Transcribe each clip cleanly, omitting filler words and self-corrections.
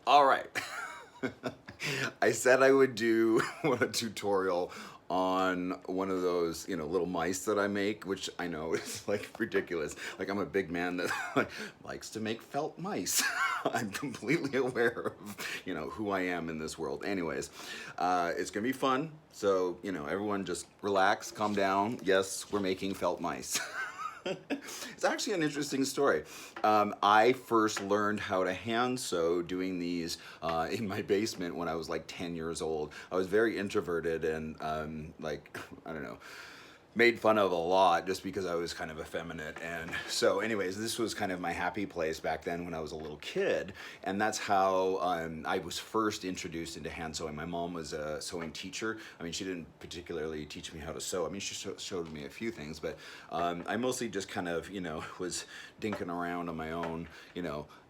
All right. I said I would do a tutorial on one of those, little mice that I make, which I know is like ridiculous. Like I'm a big man that likes to make felt mice. I'm completely aware of, who I am in this world. Anyways, it's gonna be fun. So, everyone just relax, calm down. Yes, we're making felt mice. It's actually an interesting story. I first learned how to hand sew doing these in my basement when I was like 10 years old. I was very introverted and like, I don't know, made fun of a lot just because I was kind of effeminate. And so anyways, this was kind of my happy place back then when I was a little kid. And that's how I was first introduced into hand sewing. My mom was a sewing teacher. I mean, she didn't particularly teach me how to sew. I mean, she showed me a few things, but I mostly just kind of, was dinking around on my own,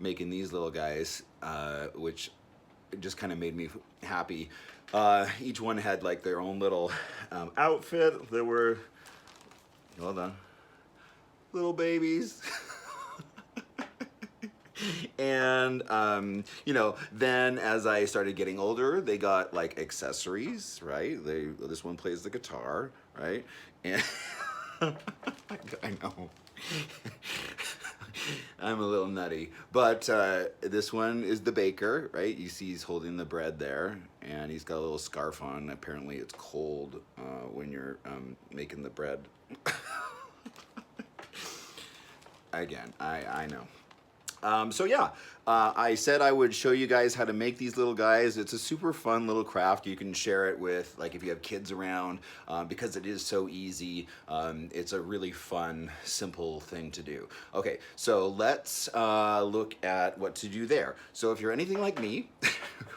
making these little guys, which just kind of made me happy. Each one had like their own little outfit. There were, hold on, little babies. And then as I started getting older, they got like accessories, right? This one plays the guitar, right? And I know. I'm a little nutty, but this one is the baker, right? You see he's holding the bread there, and he's got a little scarf on. Apparently it's cold when you're making the bread. Again, I know. So yeah, I said I would show you guys how to make these little guys. It's a super fun little craft. You can share it with, like, if you have kids around, because it is so easy. It's a really fun, simple thing to do. Okay, so let's look at what to do there. So if you're anything like me,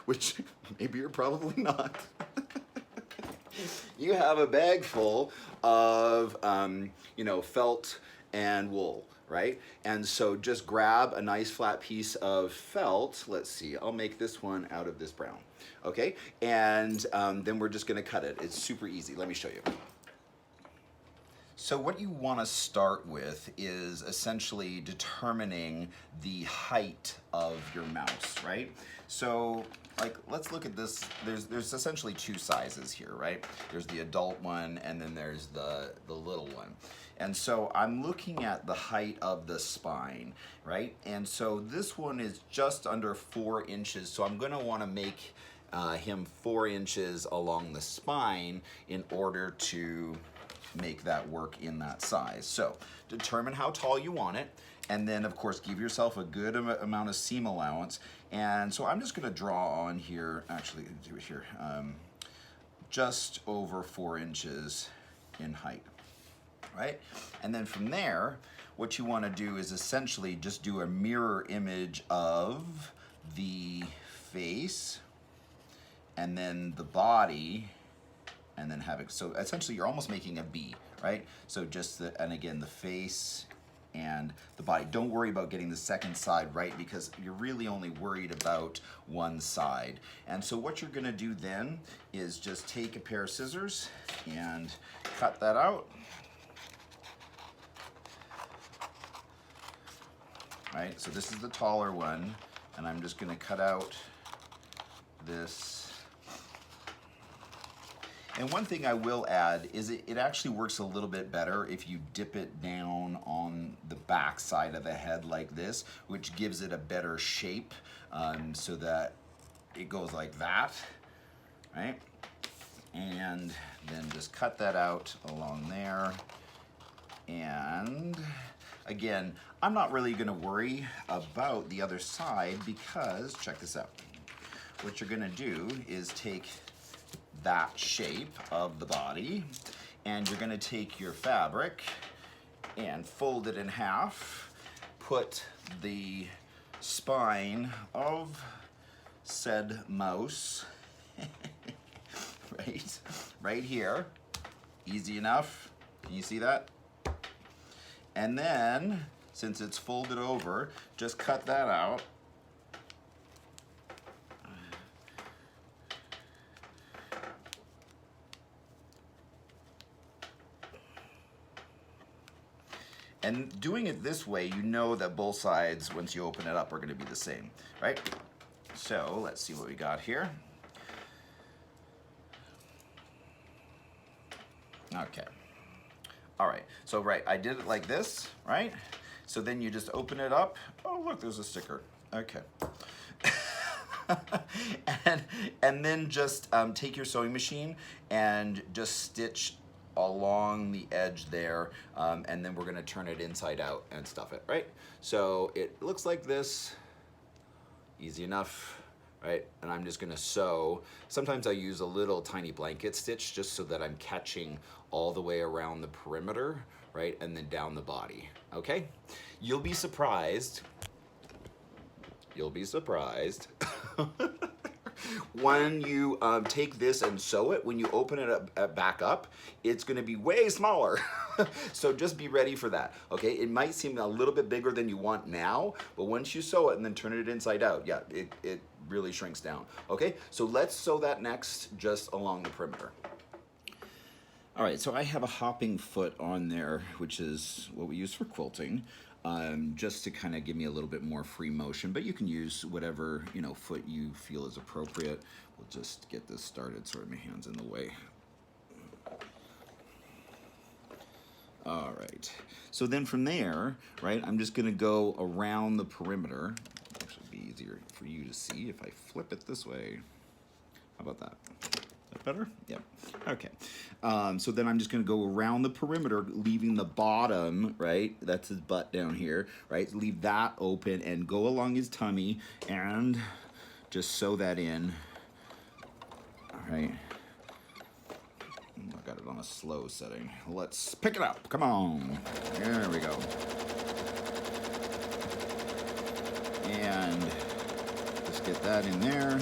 which maybe you're probably not, you have a bag full of, felt and wool. Right? And so just grab a nice flat piece of felt. Let's see, I'll make this one out of this brown. Okay, and then we're just gonna cut it. It's super easy. Let me show you. So what you want to start with is essentially determining the height of your mouse, right? So like, let's look at this. There's essentially two sizes here, right? There's the adult one, and then there's the little one. And so I'm looking at the height of the spine, right? And so this one is just under 4 inches. So I'm gonna wanna make him 4 inches along the spine in order to make that work in that size. So determine how tall you want it, and then of course give yourself a good amount of seam allowance. And so I'm just gonna draw on here, actually do it here, just over 4 inches in height, right? And then from there, what you wanna do is essentially just do a mirror image of the face and then the body, and then have it, so essentially you're almost making a B, right? So just and again, the face and the body. Don't worry about getting the second side right, because you're really only worried about one side. And so what you're gonna do then is just take a pair of scissors and cut that out. Right, so this is the taller one, and I'm just gonna cut out this. And one thing I will add is it actually works a little bit better if you dip it down on the back side of the head like this, which gives it a better shape, so that it goes like that, right? And then just cut that out along there. And again, I'm not really gonna worry about the other side, because check this out. What you're gonna do is take that shape of the body, and you're gonna take your fabric and fold it in half, put the spine of said mouse right here. Easy enough. Can you see that? And then, since it's folded over, just cut that out. And doing it this way, you know that both sides, once you open it up, are gonna be the same, right? So let's see what we got here. Okay. All right, so I did it like this, right? So then you just open it up. Oh, look, there's a sticker. Okay. and then just take your sewing machine and just stitch along the edge there, and then we're gonna turn it inside out and stuff it, right? So it looks like this, easy enough, right? And I'm just gonna sew. Sometimes I use a little tiny blanket stitch just so that I'm catching all the way around the perimeter, right? And then down the body, okay? You'll be surprised. You'll be surprised when you take this and sew it. When you open it up, back up, it's gonna be way smaller. So just be ready for that, okay? It might seem a little bit bigger than you want now, but once you sew it and then turn it inside out, yeah, it really shrinks down, okay? So let's sew that next just along the perimeter. All right, so I have a hopping foot on there, which is what we use for quilting, just to kind of give me a little bit more free motion, but you can use whatever, foot you feel is appropriate. We'll just get this started. Sorry, my hand's in the way. All right, so then from there, right, I'm just gonna go around the perimeter. It'll actually be easier for you to see if I flip it this way. How about that? That better? Yep. Okay. So then I'm just going to go around the perimeter, leaving the bottom, right? That's his butt down here, right? Leave that open and go along his tummy and just sew that in. All right. I got it on a slow setting. Let's pick it up. Come on. There we go. And just get that in there.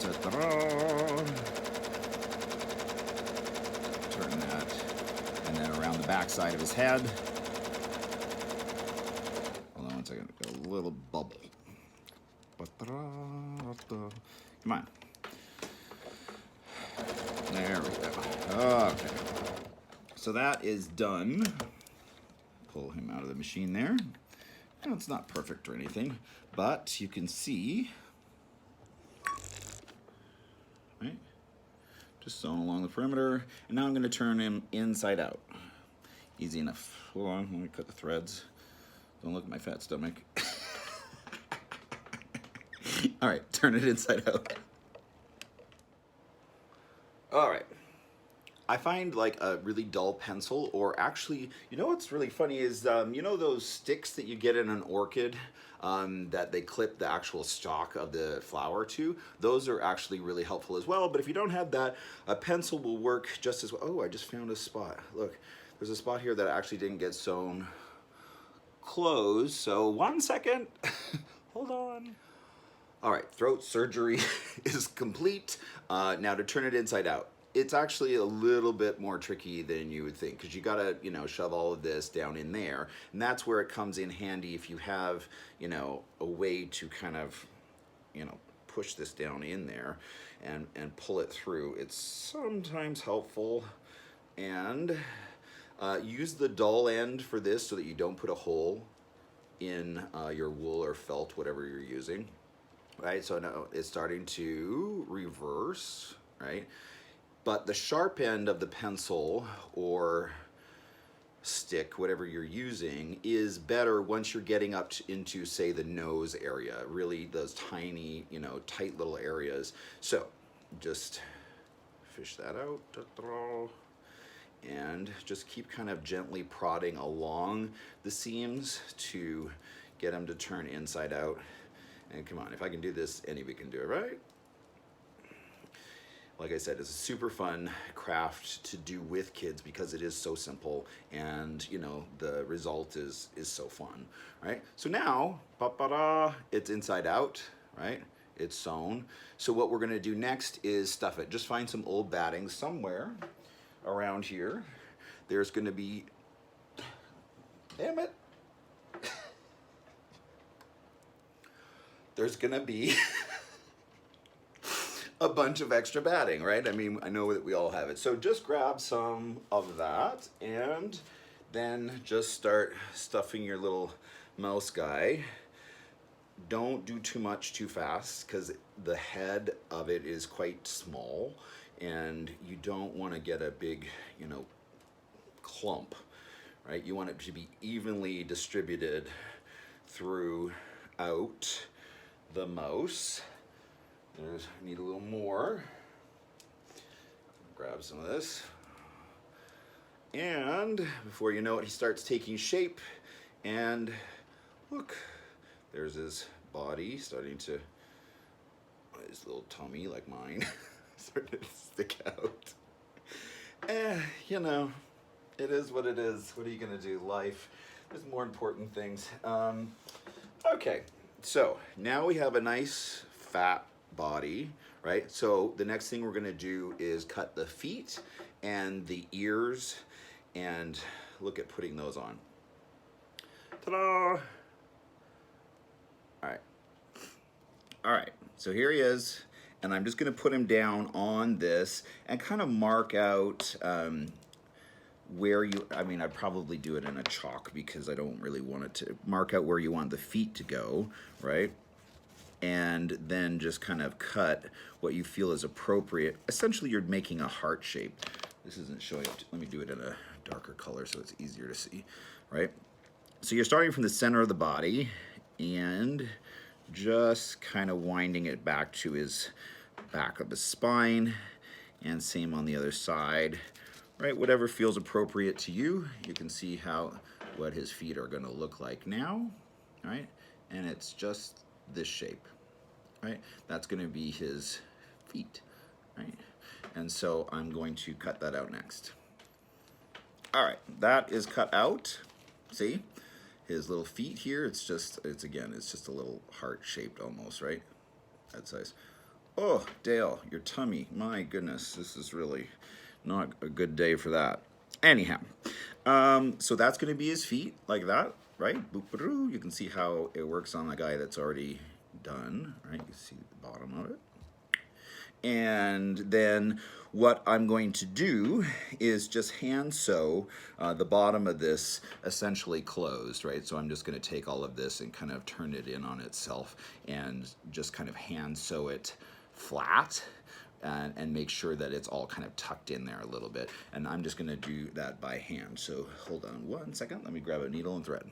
Turn that, and then around the back side of his head. Hold on one second, got a little bubble. Come on. There we go. Okay. So that is done. Pull him out of the machine there. Now, it's not perfect or anything, but you can see. Right? Just sewing along the perimeter, and now I'm going to turn him inside out. Easy enough. Hold on, let me cut the threads. Don't look at my fat stomach. All right, turn it inside out. All right. I find like a really dull pencil, or actually, what's really funny is, those sticks that you get in an orchid that they clip the actual stalk of the flower to? Those are actually really helpful as well, but if you don't have that, a pencil will work just as well. Oh, I just found a spot. Look, there's a spot here that actually didn't get sewn closed, so 1 second. Hold on. All right, throat surgery is complete. Now to turn it inside out. It's actually a little bit more tricky than you would think, because you gotta, shove all of this down in there, and that's where it comes in handy if you have, a way to kind of, push this down in there and pull it through. It's sometimes helpful, and use the dull end for this so that you don't put a hole in your wool or felt, whatever you're using, right? So now it's starting to reverse, right? But the sharp end of the pencil or stick, whatever you're using, is better once you're getting up into, say, the nose area, really those tiny, tight little areas. So just fish that out, and just keep kind of gently prodding along the seams to get them to turn inside out. And come on, if I can do this, anybody can do it, right? Like I said, it's a super fun craft to do with kids because it is so simple, and the result is so fun, right? So now, it's inside out, right? It's sewn. So what we're gonna do next is stuff it. Just find some old batting somewhere around here. There's gonna be, damn it. There's gonna be a bunch of extra batting, right? I mean, I know that we all have it. So just grab some of that and then just start stuffing your little mouse guy don't do too much too fast because the head of it is quite small and you don't want to get a big, you know, clump, right? You want it to be evenly distributed throughout the mouse. There's, I need a little more. Grab some of this. And before you know it, he starts taking shape, and look, there's his body starting to, his little tummy like mine, starting to stick out. You know, it is what it is. What are you gonna do? Life. There's more important things. Okay, so now we have a nice fat body, right? So the next thing we're gonna do is cut the feet and the ears and look at putting those on. Ta-da! All right, so here he is, and I'm just gonna put him down on this and kind of mark out where you, I mean, I'd probably do it in a chalk because I don't really want it to, mark out where you want the feet to go, right? And then just kind of cut what you feel is appropriate. Essentially, you're making a heart shape. This isn't showing up. Let me do it in a darker color so it's easier to see, right? So you're starting from the center of the body and just kind of winding it back to his back of his spine, and same on the other side, right? Whatever feels appropriate to you. You can see what his feet are going to look like now, right? And it's just this shape, right? That's going to be his feet, right? And so I'm going to cut that out next. All right, that is cut out. See? His little feet here, it's just a little heart-shaped almost, right? That size. Oh, Dale, your tummy. My goodness, this is really not a good day for that. Anyhow, so that's going to be his feet, like that, right? Boop-a-doo. You can see how it works on the guy that's already done, right? You see the bottom of it. And then what I'm going to do is just hand sew the bottom of this essentially closed, right? So I'm just going to take all of this and kind of turn it in on itself and just kind of hand sew it flat and make sure that it's all kind of tucked in there a little bit. And I'm just going to do that by hand. So hold on 1 second. Let me grab a needle and thread.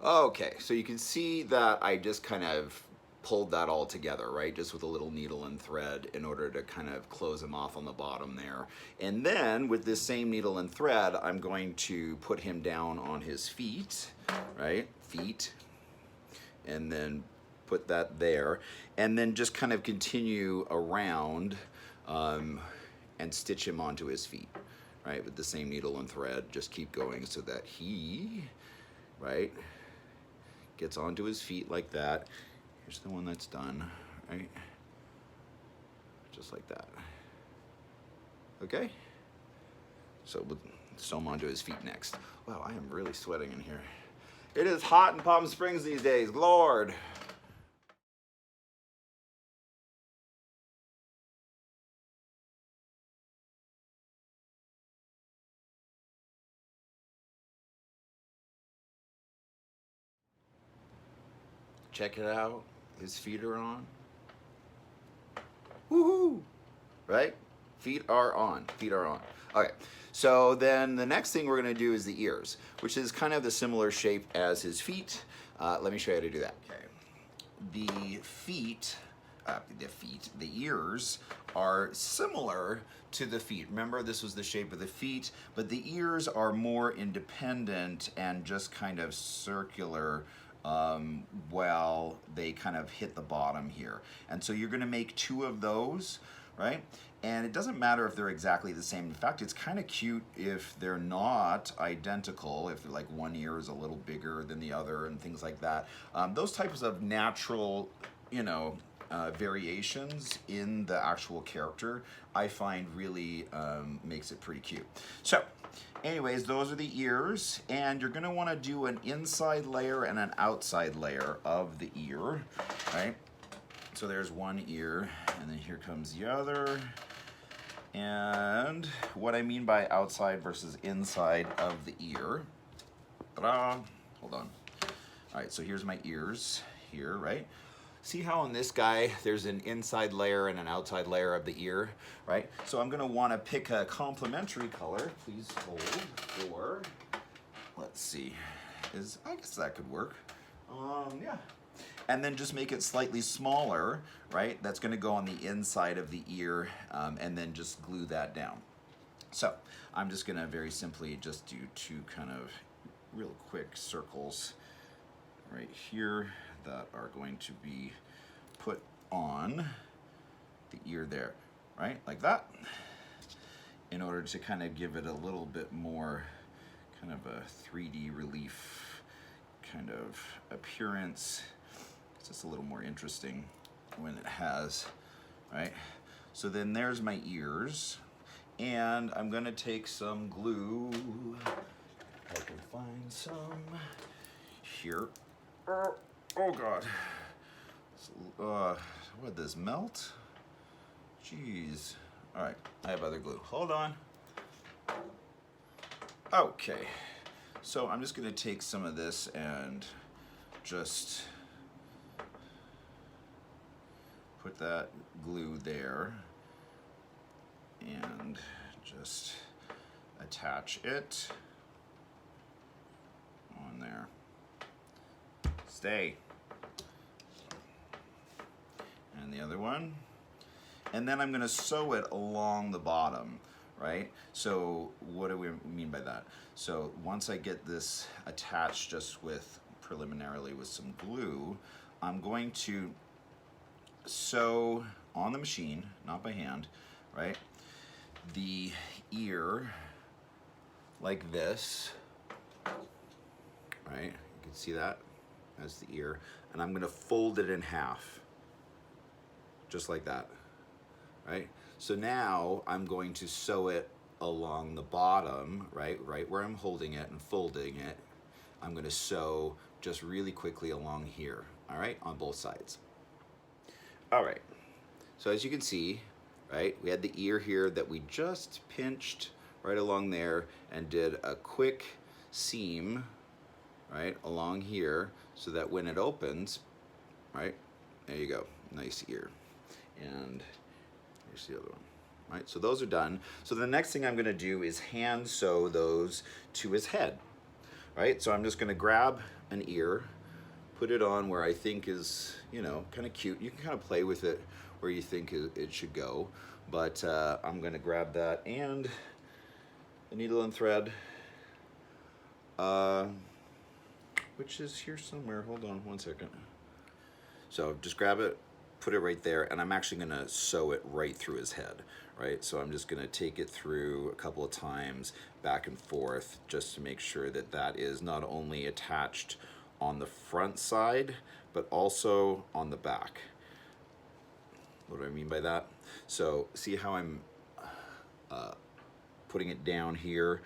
Okay, so you can see that I just kind of pulled that all together, right? Just with a little needle and thread in order to kind of close him off on the bottom there. And then with this same needle and thread, I'm going to put him down on his feet, right? Feet. And then put that there. And then just kind of continue around and stitch him onto his feet, right? With the same needle and thread, just keep going so that he, right, gets onto his feet like that. Here's the one that's done, right? Just like that. Okay? So we'll sew him onto his feet next. Wow, I am really sweating in here. It is hot in Palm Springs these days, Lord. Check it out. His feet are on. Woohoo! Right? Feet are on. Feet are on. Okay. So then the next thing we're going to do is the ears, which is kind of the similar shape as his feet. Let me show you how to do that. Okay. The ears are similar to the feet. Remember, this was the shape of the feet, but the ears are more independent and just kind of circular while they kind of hit the bottom here. And so you're going to make 2 of those, right? And it doesn't matter if they're exactly the same. In fact, it's kind of cute if they're not identical, if like one ear is a little bigger than the other and things like that. Those types of natural, you know, variations in the actual character, I find really makes it pretty cute. So anyways, those are the ears, and you're gonna wanna do an inside layer and an outside layer of the ear, right? So there's one ear, and then here comes the other. And what I mean by outside versus inside of the ear. Ta-da! Hold on. All right, so here's my ears here, right? See how on this guy, there's an inside layer and an outside layer of the ear, right? So I'm gonna wanna pick a complementary color. Please hold for, let's see, I guess that could work. Yeah. And then just make it slightly smaller, right? That's gonna go on the inside of the ear, and then just glue that down. So I'm just gonna very simply just do two kind of real quick circles right here that are going to be put on the ear there, right? Like that, in order to kind of give it a little bit more kind of a 3D relief kind of appearance. It's just a little more interesting when it has, right? So then there's my ears, and I'm gonna take some glue. I can find some here. Oh God. Would this melt? Jeez. All right, I have other glue. Hold on. Okay, so I'm just gonna take some of this and just put that glue there and just attach it on there. Stay. And the other one. And then I'm gonna sew it along the bottom, right? So what do we mean by that? So once I get this attached just with, preliminarily with some glue, I'm going to sew on the machine, not by hand, right? The ear like this, right? You can see that, that's the ear. And I'm gonna fold it in half, just like that, right? So now I'm going to sew it along the bottom, right where I'm holding it and folding it. I'm gonna sew just really quickly along here, all right, on both sides. All right, so as you can see, right, we had the ear here that we just pinched right along there and did a quick seam, right, along here, so that when it opens, right, there you go, nice ear. And here's the other one, right? So those are done. So the next thing I'm gonna do is hand sew those to his head, right? So I'm just gonna grab an ear, put it on where I think is, you know, kind of cute. You can kind of play with it where you think it should go. But I'm gonna grab that and the needle and thread, which is here somewhere. Hold on one second. So just grab it, put it right there, and I'm actually gonna sew it right through his head, right? So I'm just gonna take it through a couple of times, back and forth, just to make sure that that is not only attached on the front side, but also on the back. What do I mean by that? So see how I'm putting it down here,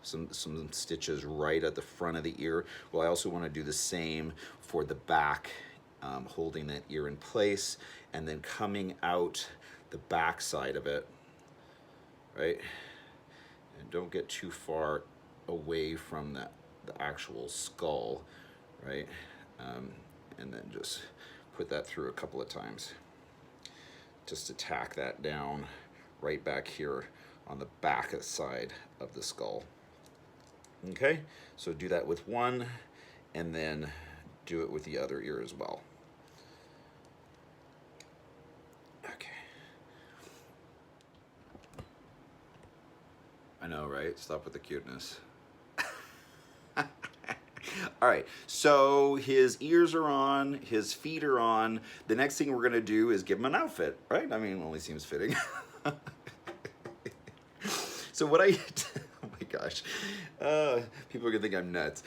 some stitches right at the front of the ear. Well, I also want to do the same for the back, holding that ear in place and then coming out the back side of it, right? And don't get too far away from the actual skull, right? And then just put that through a couple of times. Just to tack that down right back here on the back side of the skull. Okay, so do that with one and then do it with the other ear as well. Okay. I know, right? Stop with the cuteness. All right, so his ears are on, his feet are on. The next thing we're gonna do is give him an outfit, right? I mean, it only seems fitting. So what oh my gosh, people are gonna think I'm nuts.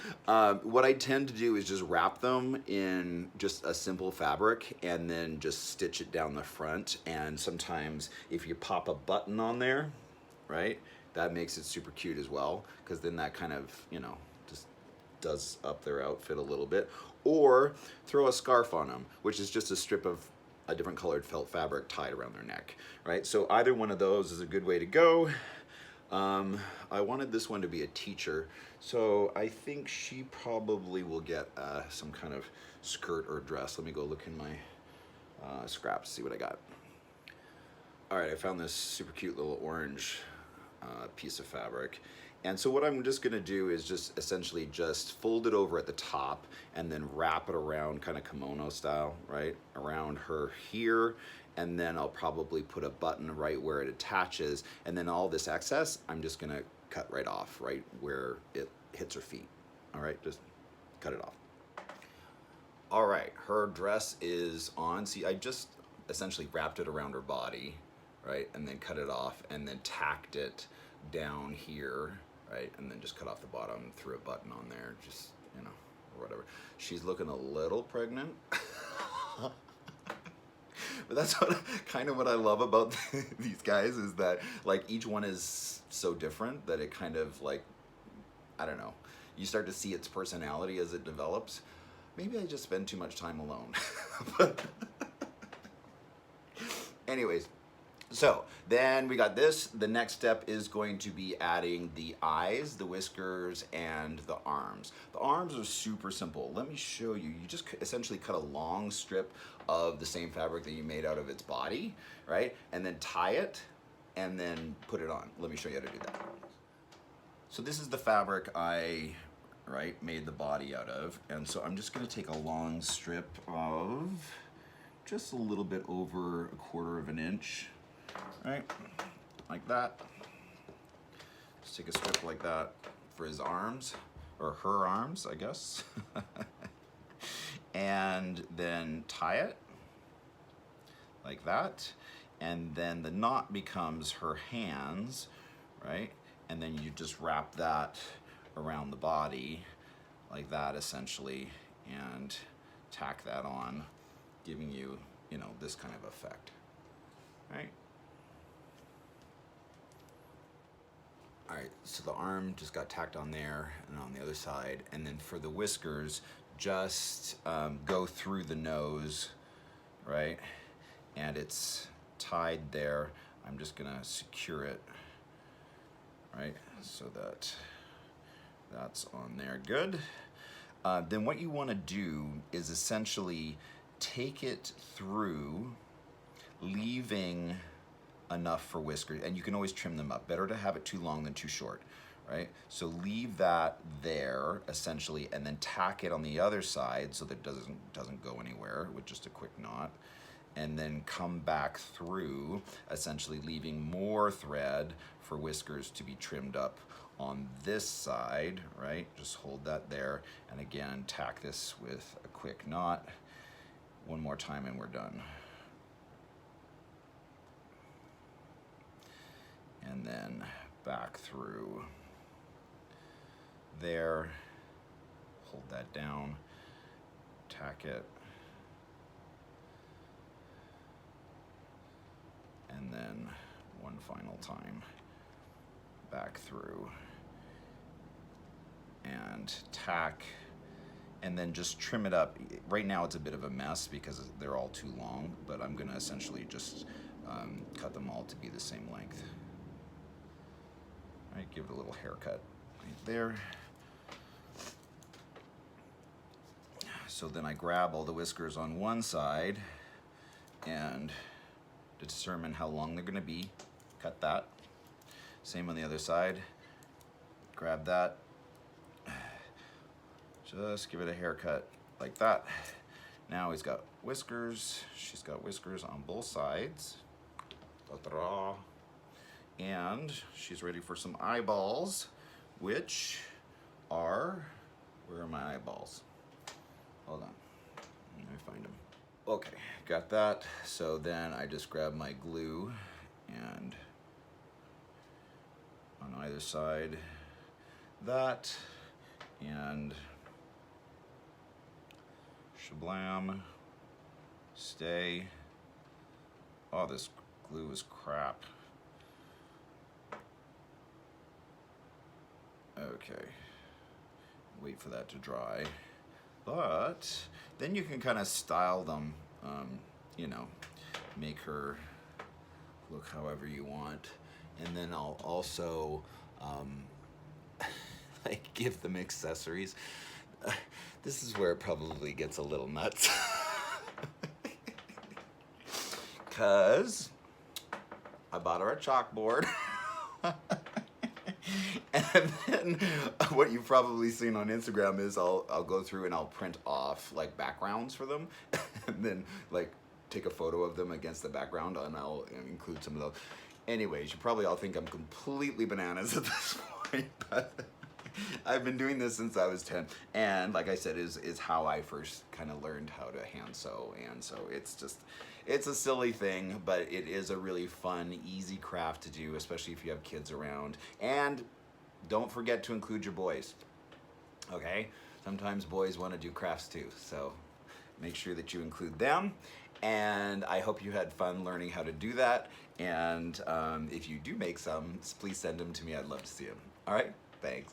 What I tend to do is just wrap them in just a simple fabric and then just stitch it down the front. And sometimes if you pop a button on there, right, that makes it super cute as well, because then that kind of, you know, just does up their outfit a little bit. Or throw a scarf on them, which is just a strip of a different colored felt fabric tied around their neck, right? So either one of those is a good way to go. I wanted this one to be a teacher, so I think she probably will get some kind of skirt or dress. Let me go look in my scraps, see what I got. All right, I found this super cute little orange piece of fabric. And so what I'm just gonna do is just essentially just fold it over at the top and then wrap it around kind of kimono style, right? Around her here. And then I'll probably put a button right where it attaches. And then all this excess, I'm just gonna cut right off, right where it hits her feet. All right, just cut it off. All right, her dress is on. See, I just essentially wrapped it around her body, right? And then cut it off and then tacked it down here, right? And then just cut off the bottom, threw a button on there, just, you know, or whatever. She's looking a little pregnant. But that's kind of what I love about these guys, is that like each one is so different that it kind of like, I don't know, you start to see its personality as it develops. Maybe I just spend too much time alone. But anyways, so then we got this. The next step is going to be adding the eyes, the whiskers, and the arms. The arms are super simple. Let me show you. You just essentially cut a long strip of the same fabric that you made out of its body, right? And then tie it and then put it on. Let me show you how to do that. So this is the fabric I made the body out of. And so I'm just gonna take a long strip of just a little bit over 1/4 of an inch. Right, like that. Just take a strip like that for his arms, or her arms, I guess. And then tie it like that. And then the knot becomes her hands, right? And then you just wrap that around the body like that, essentially, and tack that on, giving you, you know, this kind of effect, right? All right, so the arm just got tacked on there and on the other side. And then for the whiskers, just go through the nose, right? And it's tied there. I'm just gonna secure it, right? So that that's on there, good. Then what you wanna do is essentially take it through, leaving enough for whiskers, and you can always trim them up. Better to have it too long than too short, right? So leave that there essentially, and then tack it on the other side so that it doesn't go anywhere with just a quick knot, and then come back through, essentially leaving more thread for whiskers to be trimmed up on this side, right? Just hold that there, and again tack this with a quick knot. One more time and we're done. And then back through there, hold that down, tack it, and then one final time back through and tack, and then just trim it up. Right now it's a bit of a mess because they're all too long, but I'm gonna essentially just cut them all to be the same length. Right, give it a little haircut right there. So then I grab all the whiskers on one side and to determine how long they're gonna be, cut that. Same on the other side, grab that, just give it a haircut like that. Now he's got whiskers, she's got whiskers on both sides. Ta-da. And she's ready for some eyeballs, which are, where are my eyeballs? Hold on, let me find them. Okay, got that. So then I just grab my glue and on either side, that, and shablam, stay. Oh, this glue is crap. Okay, wait for that to dry. But then you can kind of style them you know, make her look however you want. And then I'll also like give them accessories. This is where it probably gets a little nuts. Because I bought her a chalkboard. And then what you've probably seen on Instagram is I'll go through and I'll print off like backgrounds for them and then like take a photo of them against the background, and I'll include some of those. Anyways, you probably all think I'm completely bananas at this point, but I've been doing this since I was 10, and like I said, is how I first kind of learned how to hand sew. And so it's a silly thing, but it is a really fun, easy craft to do, especially if you have kids around. And don't forget to include your boys, okay? Sometimes boys want to do crafts too, so make sure that you include them. And I hope you had fun learning how to do that. And if you do make some, please send them to me. I'd love to see them. All right, thanks.